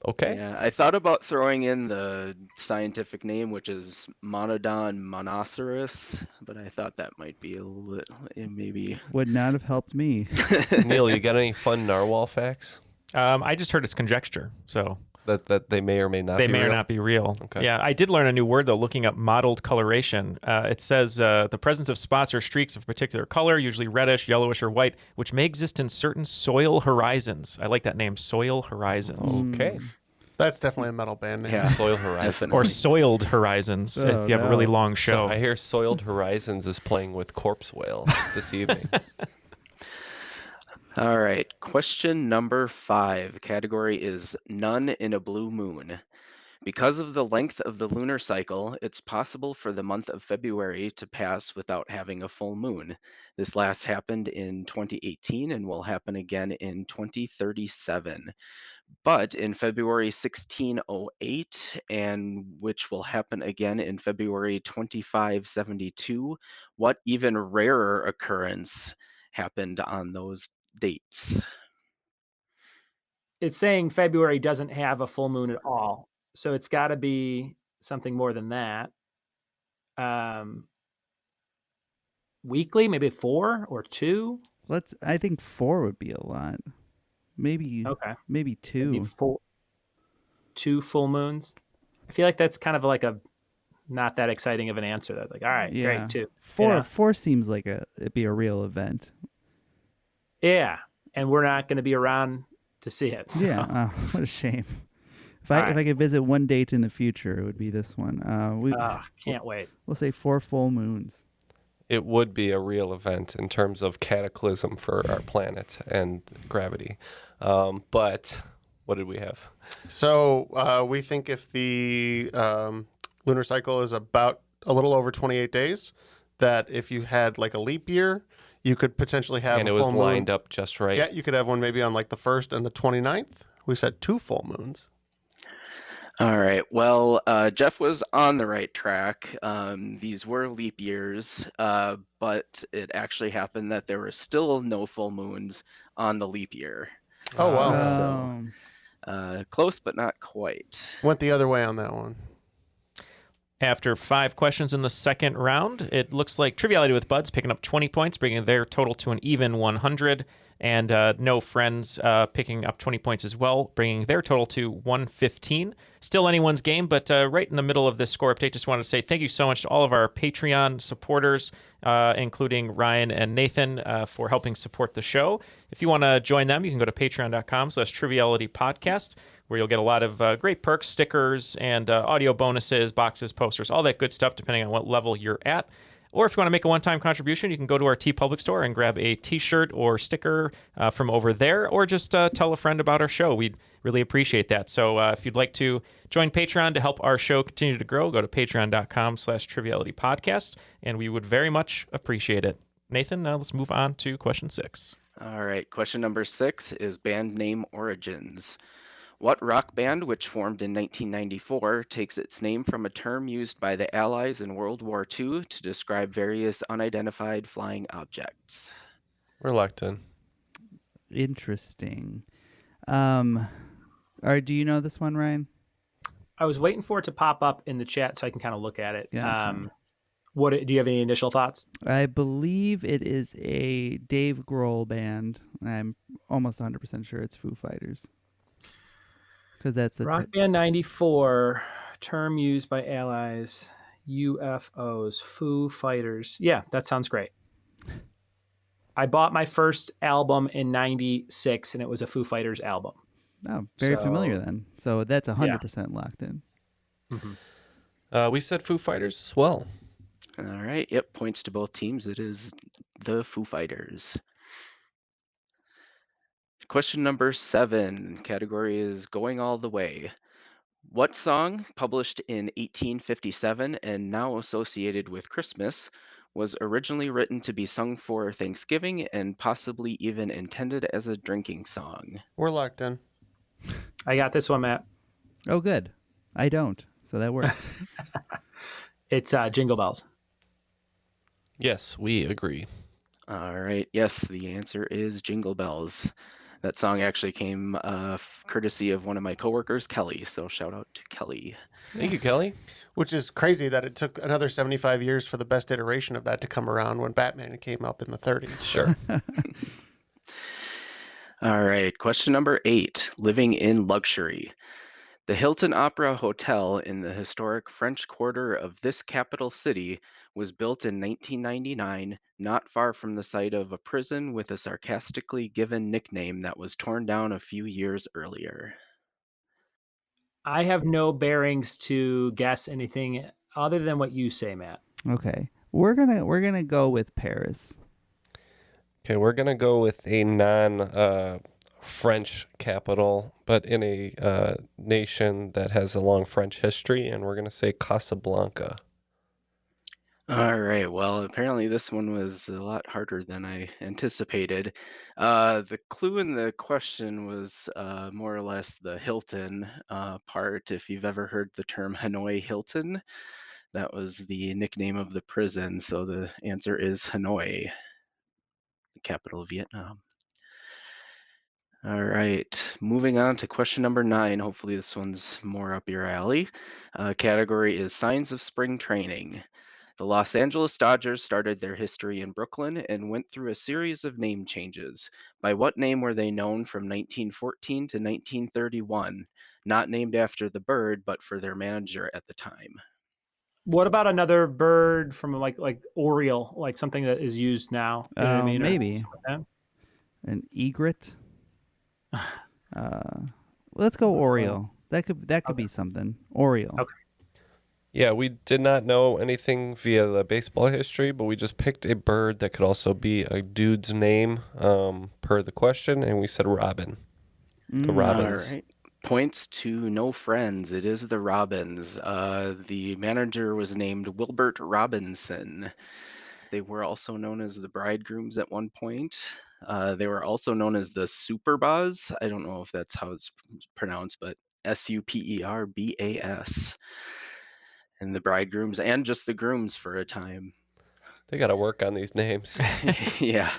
okay. Yeah, I thought about throwing in the scientific name, which is Monodon monoceros, but I thought that might be a little, maybe. Would not have helped me. Neil, you got any fun narwhal facts? I just heard it's conjecture, so that they may or may not. They be may real? or not be real. Okay. Yeah, I did learn a new word though. Looking up mottled coloration, it says the presence of spots or streaks of a particular color, usually reddish, yellowish, or white, which may exist in certain soil horizons. I like that name, soil horizons. Okay. That's definitely a metal band name. Yeah, Soil Horizons. definitely. Or Soiled Horizons Oh, if you have a really no. long So show. I hear Soiled Horizons is playing with Corpse Whale this evening. All right, question number 5. The category is none in a blue moon. Because of the length of the lunar cycle, it's possible for the month of February to pass without having a full moon. This last happened in 2018 and will happen again in 2037. But in February 1608, and which will happen again in February 2572, what even rarer occurrence happened on those dates? It's saying February doesn't have a full moon at all. So it's got to be something more than that. Weekly, maybe 4 or 2. I think 4 would be a lot. Maybe Okay. maybe Maybe 2. 2 full moons. I feel like that's kind of like a not that exciting of an answer. That's like, all right, Yeah. great, 2. 4 seems like it'd be a real event. Yeah, and we're not going to be around to see it. So. Yeah. Oh, what a shame. If I could visit one date in the future, it would be this one. Can't wait. We'll say 4 full moons. It would be a real event in terms of cataclysm for our planet and gravity. But what did we have? So we think if the lunar cycle is about a little over 28 days, that if you had like a leap year, you could potentially have And a it full was moon. lined up just right. Yeah, you could have one maybe on like the 1st and the 29th. We said 2 full moons. All right. Well, Jeff was on the right track. These were leap years, but it actually happened that there were still no full moons on the leap year. Oh, wow. So close, but not quite. Went the other way on that one. After 5 questions in the second round, it looks like Triviality with Buds picking up 20 points, bringing their total to an even 100. And No Friends picking up 20 points as well, bringing their total to 115. Still anyone's game, but right in the middle of this score update, just wanted to say thank you so much to all of our Patreon supporters, including Ryan and Nathan, for helping support the show. If you want to join them, you can go to patreon.com/trivialitypodcast, where you'll get a lot of great perks, stickers, and audio bonuses, boxes, posters, all that good stuff, depending on what level you're at. Or if you want to make a one-time contribution, you can go to our TeePublic store and grab a T-shirt or sticker from over there, or just tell a friend about our show. We'd really appreciate that. So if you'd like to join Patreon to help our show continue to grow, go to patreon.com/trivialitypodcast, and we would very much appreciate it. Nathan, let's move on to question 6. All right. Question number 6 is band name origins. What rock band, which formed in 1994, takes its name from a term used by the Allies in World War II to describe various unidentified flying objects? Reluctant. Interesting. Do you know this one, Ryan? I was waiting for it to pop up in the chat so I can kind of look at it. Gotcha. Do you have any initial thoughts? I believe it is a Dave Grohl band. I'm almost 100% sure it's Foo Fighters. Because that's the Rock Band 94, term used by Allies, UFOs, Foo Fighters. Yeah, that sounds great. I bought my first album in 96, and it was a Foo Fighters album. Oh, very familiar then. So that's 100% locked in. Mm-hmm. We said Foo Fighters as well. All right. Yep. Points to both teams. It is the Foo Fighters. Question number 7. Category is Going All the Way. What song, published in 1857 and now associated with Christmas, was originally written to be sung for Thanksgiving and possibly even intended as a drinking song? We're locked in. I got this one, Matt. Oh, good. I don't. So that works. It's Jingle Bells. Yes, we agree. All right. Yes, the answer is Jingle Bells. That song actually came courtesy of one of my coworkers, Kelly. So shout out to Kelly. Thank you, Kelly. Which is crazy that it took another 75 years for the best iteration of that to come around when Batman came up in the 30s. Sure. All right. Question number 8. Living in luxury. The Hilton Opera Hotel in the historic French Quarter of this capital city was built in 1999, not far from the site of a prison with a sarcastically given nickname that was torn down a few years earlier. I have no bearings to guess anything other than what you say, Matt. Okay. We're gonna go with Paris. Okay, we're gonna go with a non-French capital, but in a nation that has a long French history, and we're gonna say Casablanca. All right. Well, apparently this one was a lot harder than I anticipated. The clue in the question was more or less the Hilton part. If you've ever heard the term Hanoi Hilton, that was the nickname of the prison. So the answer is Hanoi, the capital of Vietnam. All right. Moving on to question number 9. Hopefully this one's more up your alley. Category is signs of spring training. The Los Angeles Dodgers started their history in Brooklyn and went through a series of name changes. By what name were they known from 1914 to 1931? Not named after the bird, but for their manager at the time. What about another bird from like Oriole, like something that is used now? You know what I mean? Or Maybe something like an egret. Let's go Oriole. That could be something. Oriole. Okay. Yeah, we did not know anything via the baseball history, but we just picked a bird that could also be a dude's name per the question, and we said robin. The robins. All right. Points to no friends. It is the Robins. The manager was named Wilbert Robinson. They were also known as the Bridegrooms at one point. They were also known as the Superbas. I don't know if that's how it's pronounced, but Superbas. And the Bridegrooms and just the grooms for a time. They got to work on these names. Yeah.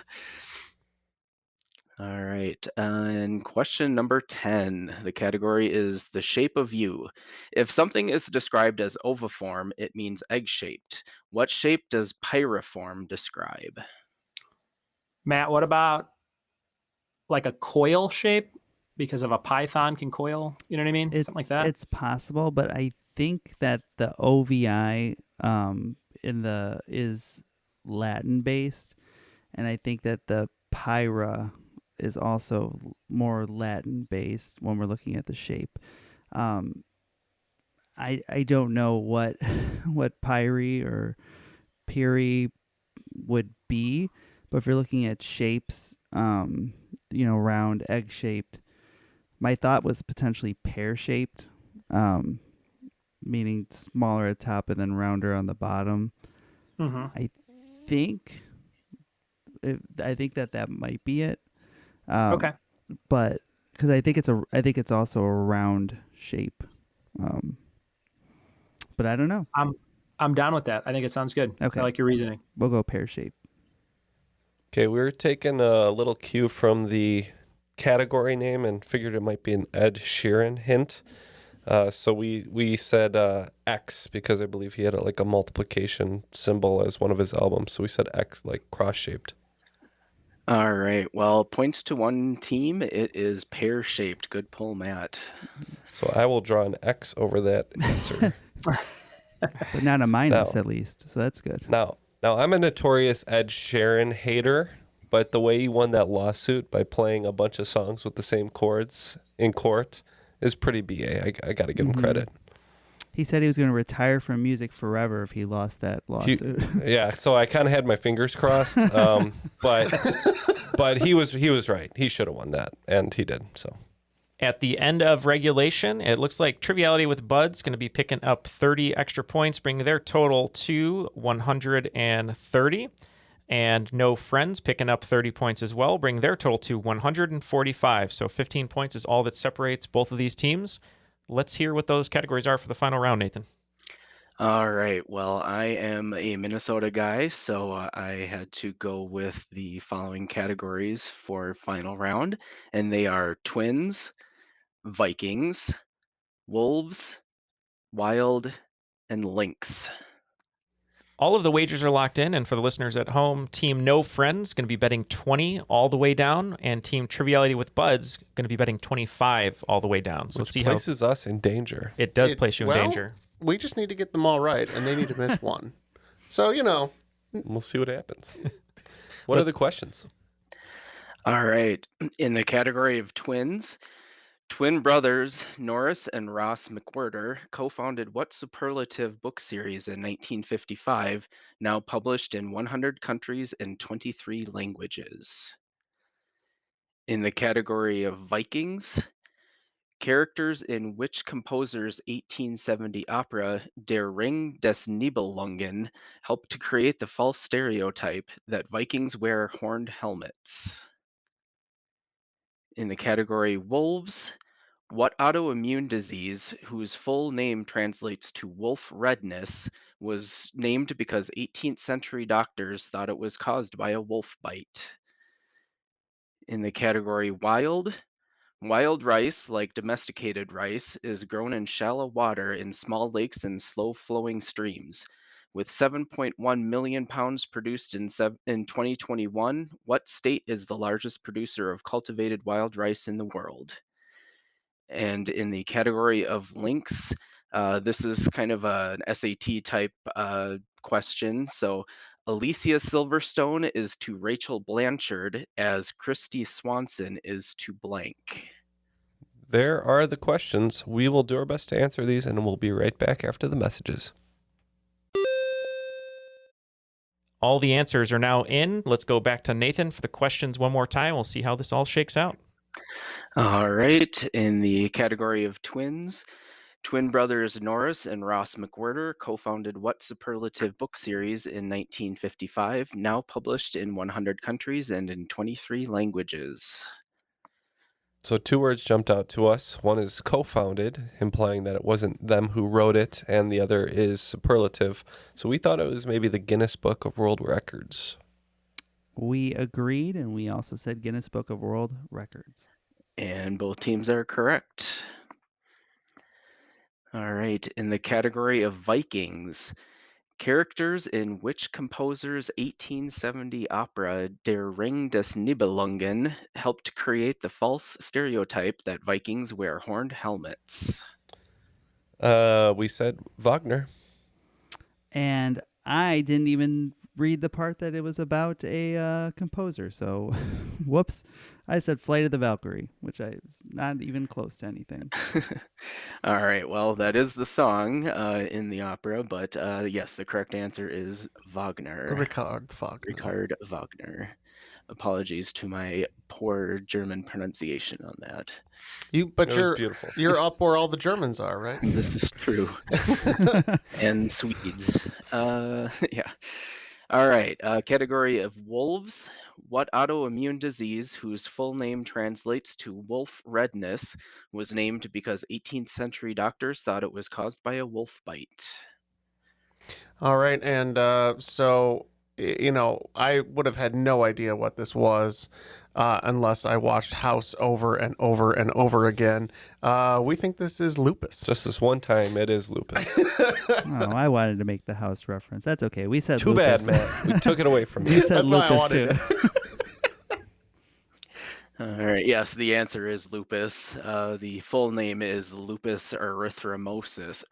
All right. And question number 10. The category is the shape of you. If something is described as oviform, it means egg-shaped. What shape does pyriform describe? Matt, what about like a coil shape? Because of a python can coil, you know what I mean? Something like that. It's possible, but I think that the OVI is Latin based, and I think that the pyra is also more Latin based when we're looking at the shape. I don't know what pyri or piri would be, but if you're looking at shapes, round, egg shaped. My thought was potentially pear-shaped, meaning smaller at top and then rounder on the bottom. Mm-hmm. I think that might be it. Okay. But because I think it's also a round shape. But I don't know. I'm down with that. I think it sounds good. Okay. I like your reasoning. We'll go pear-shaped. Okay, we were taking a little cue from the category name and figured it might be an Ed Sheeran hint. So we said X because I believe he had like a multiplication symbol as one of his albums. So we said X, like cross-shaped. All right. Well, points to one team. It is pear-shaped. Good pull, Matt. So I will draw an X over that answer. But not a minus at least. So that's good. Now I'm a notorious Ed Sheeran hater. But the way he won that lawsuit by playing a bunch of songs with the same chords in court is pretty BA. I got to give him credit. He said he was going to retire from music forever if he lost that lawsuit. Yeah, so I kind of had my fingers crossed. But he was right. He should have won that, and he did. So at the end of regulation, it looks like Triviality with Bud's going to be picking up 30 extra points, bringing their total to 130. And No Friends picking up 30 points as well, bringing their total to 145. So 15 points is all that separates both of these teams. Let's hear what those categories are for the final round, Nathan. All right. Well, I am a Minnesota guy, so I had to go with the following categories for final round, and they are Twins, Vikings, Wolves, Wild, and Lynx. All of the wagers are locked in, and for the listeners at home, Team No Friends going to be betting 20 all the way down, and Team Triviality with Buds going to be betting 25 all the way down. So which see places us in danger. It does place you in danger. We just need to get them all right, and they need to miss one. So, we'll see what happens. What are the questions? All right. In the category of Twins, Twin brothers Norris and Ross McWhirter co-founded what superlative book series in 1955, now published in 100 countries and 23 languages? In the category of Vikings, characters in which composer's 1870 opera Der Ring des Nibelungen helped to create the false stereotype that Vikings wear horned helmets? In the category Wolves, what autoimmune disease, whose full name translates to wolf redness, was named because 18th century doctors thought it was caused by a wolf bite? In the category Wild, wild rice, like domesticated rice, is grown in shallow water in small lakes and slow-flowing streams. With 7.1 million pounds produced in 2021, what state is the largest producer of cultivated wild rice in the world? And in the category of links, this is kind of an SAT type question. So Alicia Silverstone is to Rachel Blanchard as Christy Swanson is to blank. There are the questions. We will do our best to answer these, and we'll be right back after the messages. All the answers are now in. Let's go back to Nathan for the questions one more time. We'll see how this all shakes out. All right. In the category of twins, twin brothers Norris and Ross McWhirter co-founded what superlative book series in 1955, now published in 100 countries and in 23 languages? So 2 words jumped out to us. One is co-founded, implying that it wasn't them who wrote it, and the other is superlative. So we thought it was maybe the Guinness Book of World Records. We agreed, and we also said Guinness Book of World Records. And both teams are correct. All right. In the category of Vikings, characters in which composer's 1870 opera Der Ring des Nibelungen helped create the false stereotype that Vikings wear horned helmets? We said Wagner. And I didn't even read the part that it was about a composer. So, whoops. I said Flight of the Valkyrie, which I was not even close to anything. All right. Well, that is the song in the opera, but yes, the correct answer is Wagner. Richard Wagner. Richard Wagner. Apologies to my poor German pronunciation on that. But It was beautiful. You're up where all the Germans are, right? This is true. And Swedes. Yeah. All right. Category of wolves. What autoimmune disease, whose full name translates to wolf redness, was named because 18th century doctors thought it was caused by a wolf bite? All right. And so, I would have had no idea what this was unless I watched House over and over and over again. We think this is lupus. Just this one time, it is lupus. Oh, I wanted to make the house reference. That's okay. We said Too lupus. bad, Matt. We took it away from We you. said That's why I lupus wanted too. it. All right. Yes, the answer is lupus. The full name is lupus erythematosus.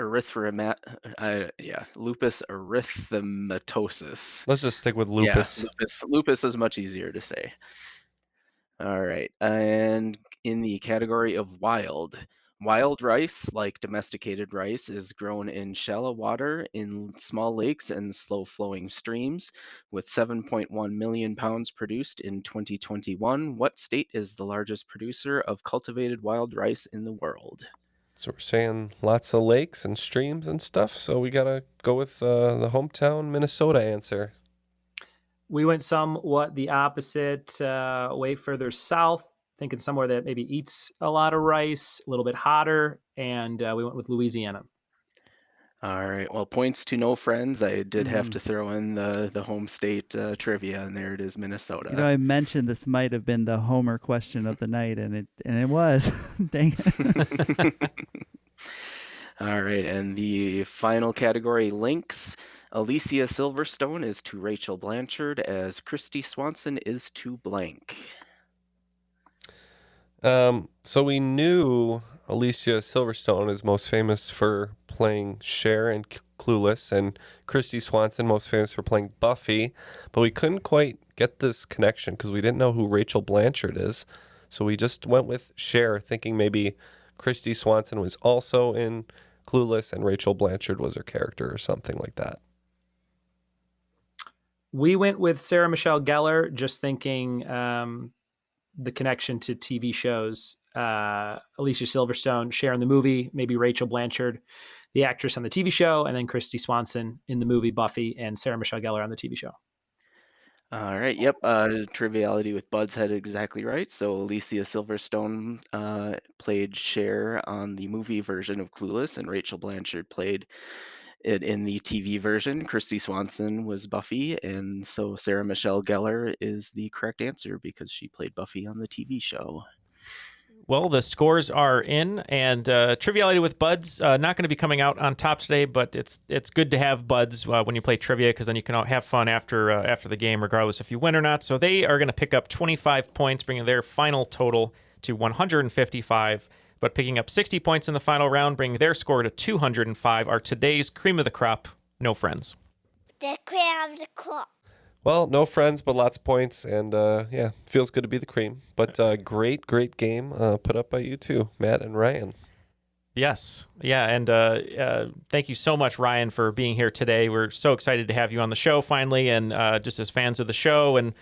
Lupus erythematosus. Let's just stick with lupus. Yeah, lupus is much easier to say. All right. And in the category of wild rice, like domesticated rice, is grown in shallow water in small lakes and slow-flowing streams. With 7.1 million pounds produced in 2021, what state is the largest producer of cultivated wild rice in the world? So we're saying lots of lakes and streams and stuff. So we got to go with the hometown Minnesota answer. We went somewhat the opposite, way further south, thinking somewhere that maybe eats a lot of rice, a little bit hotter, and we went with Louisiana. All right. Well, points to no friends. I did have to throw in the home state trivia, and there it is, Minnesota. I mentioned this might have been the Homer question of the night, and it was. Dang it. All right, and the final category, links. Alicia Silverstone is to Rachel Blanchard as Christy Swanson is to blank. So we knew Alicia Silverstone is most famous for playing Cher in Clueless, and Christy Swanson most famous for playing Buffy, but we couldn't quite get this connection because we didn't know who Rachel Blanchard is. So we just went with Cher, thinking maybe Christy Swanson was also in Clueless and Rachel Blanchard was her character or something like that. We went with Sarah Michelle Gellar, just thinking the connection to TV shows. Alicia Silverstone, Cher in the movie, maybe Rachel Blanchard, the actress on the TV show, and then Christy Swanson in the movie Buffy, and Sarah Michelle Gellar on the TV show. All right. Yep. Triviality with Buds had it exactly right. So Alicia Silverstone played Cher on the movie version of Clueless, and Rachel Blanchard played it in the TV version. Christy Swanson was Buffy, and so Sarah Michelle Gellar is the correct answer because she played Buffy on the TV show. Well, the scores are in, and Triviality with Buds not going to be coming out on top today, but it's good to have Buds when you play trivia because then you can have fun after the game, regardless if you win or not. So they are going to pick up 25 points, bringing their final total to 155, but picking up 60 points in the final round, bringing their score to 205, are today's cream of the crop, No Friends. The cream of the crop. Well, no friends, but lots of points, and yeah, feels good to be the cream. But great game put up by you two, Matt and Ryan. Yes. Yeah, and thank you so much, Ryan, for being here today. We're so excited to have you on the show finally, and just as fans of the show and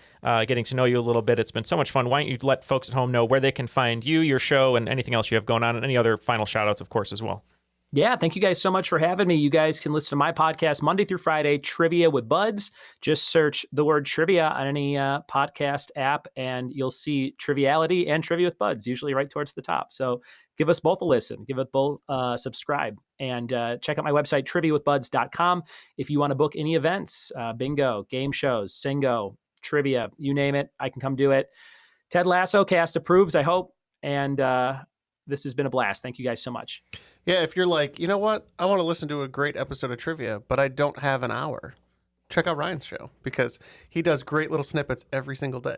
getting to know you a little bit, it's been so much fun. Why don't you let folks at home know where they can find you, your show, and anything else you have going on, and any other final shout-outs, of course, as well. Yeah, thank you guys so much for having me. You guys can listen to my podcast Monday through Friday, Trivia with Buds. Just search the word trivia on any podcast app, and you'll see Triviality and Trivia with Buds, usually right towards the top. So give us both a listen. Give it both subscribe. And check out my website, triviawithbuds.com. If you want to book any events, bingo, game shows, singo, trivia, you name it, I can come do it. Ted Lasso cast approves, I hope. And this has been a blast. Thank you guys so much. Yeah, if you're like, you know what? I want to listen to a great episode of trivia, but I don't have an hour. Check out Ryan's show because he does great little snippets every single day.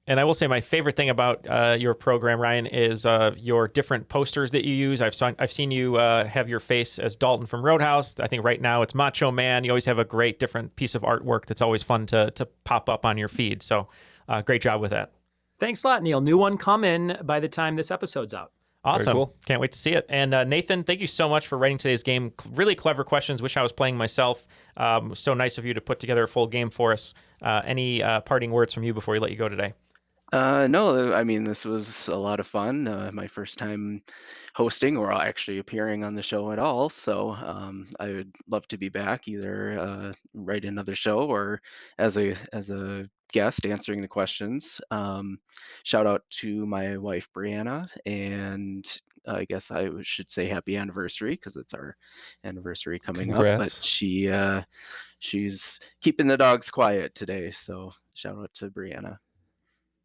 And I will say my favorite thing about your program, Ryan, is your different posters that you use. I've seen you have your face as Dalton from Roadhouse. I think right now it's Macho Man. You always have a great different piece of artwork that's always fun to pop up on your feed. So great job with that. Thanks a lot, Neil. New one coming by the time this episode's out. Awesome. Cool. Can't wait to see it. And Nathan, thank you so much for writing today's game. Really clever questions. Wish I was playing myself. So nice of you to put together a full game for us. Any parting words from you before we let you go today? No, I mean, this was a lot of fun. My first time hosting or actually appearing on the show at all. So I would love to be back, either write another show or as a guest answering the questions. Shout out to my wife, Brianna, and I guess I should say happy anniversary because it's our anniversary coming Congrats. up. But she's keeping the dogs quiet today. So shout out to Brianna.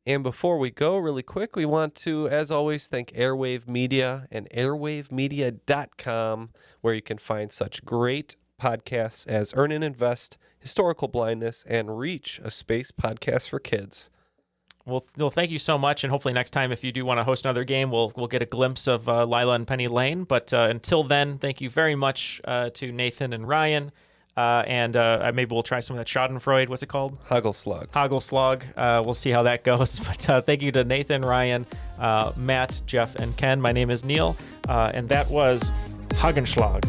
And before we go, really quick, we want to, as always, thank Airwave Media and airwavemedia.com, where you can find such great podcasts as Earn and Invest, Historical Blindness, and Reach, a space podcast for kids. Well, thank you so much, and hopefully next time, if you do want to host another game, we'll get a glimpse of Lila and Penny Lane. But until then, thank you very much to Nathan and Ryan. And maybe we'll try some of that Schadenfreude. What's it called? Hagelslag. We'll see how that goes. But thank you to Nathan, Ryan, Matt, Jeff, and Ken. My name is Neil, and that was Hagenschlag.